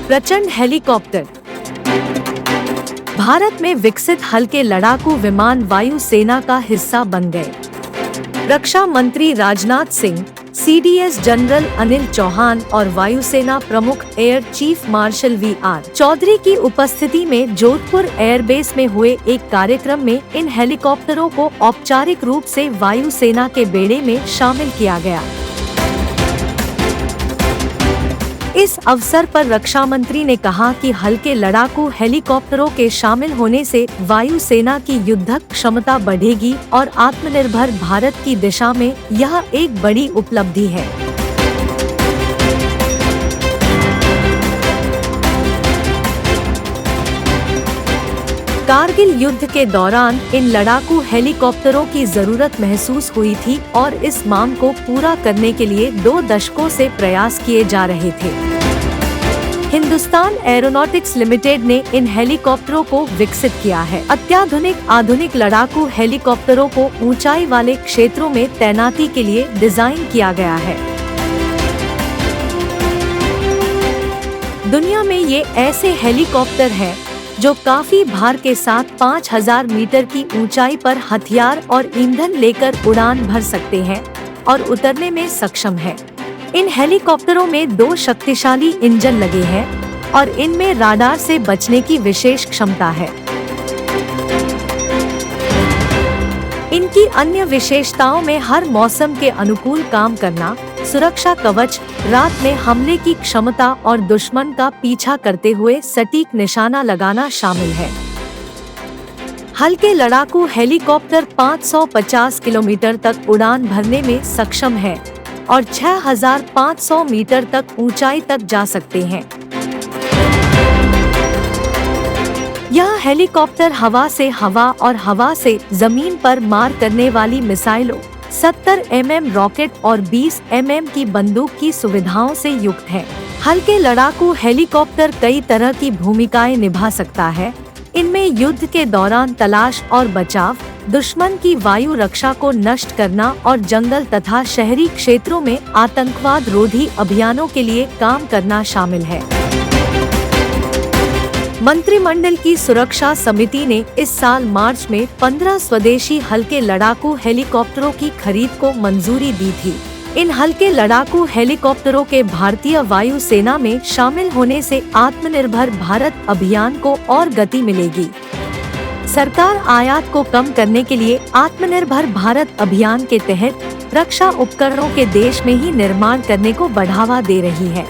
प्रचंड हेलीकॉप्टर। भारत में विकसित हल्के लड़ाकू विमान वायुसेना का हिस्सा बन गए। रक्षा मंत्री राजनाथ सिंह, CDS जनरल अनिल चौहान और वायुसेना प्रमुख air chief marshal VR Chaudhari की उपस्थिति में जोधपुर एयरबेस में हुए एक कार्यक्रम में इन हेलीकॉप्टरों को औपचारिक रूप से वायुसेना के बेड़े में शामिल किया गया। इस अवसर पर रक्षा मंत्री ने कहा कि हल्के लड़ाकू हेलीकॉप्टरों के शामिल होने से वायुसेना की युद्धक क्षमता बढ़ेगी और आत्मनिर्भर भारत की दिशा में यह एक बड़ी उपलब्धि है। कारगिल युद्ध के दौरान इन लड़ाकू हेलीकॉप्टरों की जरूरत महसूस हुई थी और इस मांग को पूरा करने के लिए 2 दशकों से प्रयास किए जा रहे थे। हिंदुस्तान एरोनॉटिक्स लिमिटेड ने इन हेलीकॉप्टरों को विकसित किया है। आधुनिक लड़ाकू हेलीकॉप्टरों को ऊंचाई वाले क्षेत्रों में तैनाती के लिए डिजाइन किया गया है। दुनिया में ये ऐसे हेलीकॉप्टर हैं जो काफी भार के साथ 5000 मीटर की ऊंचाई पर हथियार और ईंधन लेकर उड़ान भर सकते हैं और उतरने में सक्षम है। इन हेलीकॉप्टरों में 2 शक्तिशाली इंजन लगे हैं और इनमें राडार से बचने की विशेष क्षमता है। इनकी अन्य विशेषताओं में हर मौसम के अनुकूल काम करना, सुरक्षा कवच, रात में हमले की क्षमता और दुश्मन का पीछा करते हुए सटीक निशाना लगाना शामिल है। हल्के लड़ाकू हेलीकॉप्टर 550 किलोमीटर तक उड़ान भरने में सक्षम है और 6500 मीटर तक ऊंचाई तक जा सकते हैं। यह हेलीकॉप्टर हवा से हवा और हवा से जमीन पर मार करने वाली मिसाइलों, 70 mm रॉकेट और 20 mm की बंदूक की सुविधाओं से युक्त है। हल्के लड़ाकू हेलीकॉप्टर कई तरह की भूमिकाएं निभा सकता है। इनमें युद्ध के दौरान तलाश और बचाव, दुश्मन की वायु रक्षा को नष्ट करना और जंगल तथा शहरी क्षेत्रों में आतंकवाद रोधी अभियानों के लिए काम करना शामिल है। मंत्रिमंडल की सुरक्षा समिति ने इस साल मार्च में 15 स्वदेशी हल्के लड़ाकू हेलीकॉप्टरों की खरीद को मंजूरी दी थी। इन हल्के लड़ाकू हेलीकॉप्टरों के भारतीय वायु सेना में शामिल होने से आत्मनिर्भर भारत अभियान को और गति मिलेगी। सरकार आयात को कम करने के लिए आत्मनिर्भर भारत अभियान के तहत रक्षा उपकरणों के देश में ही निर्माण करने को बढ़ावा दे रही है।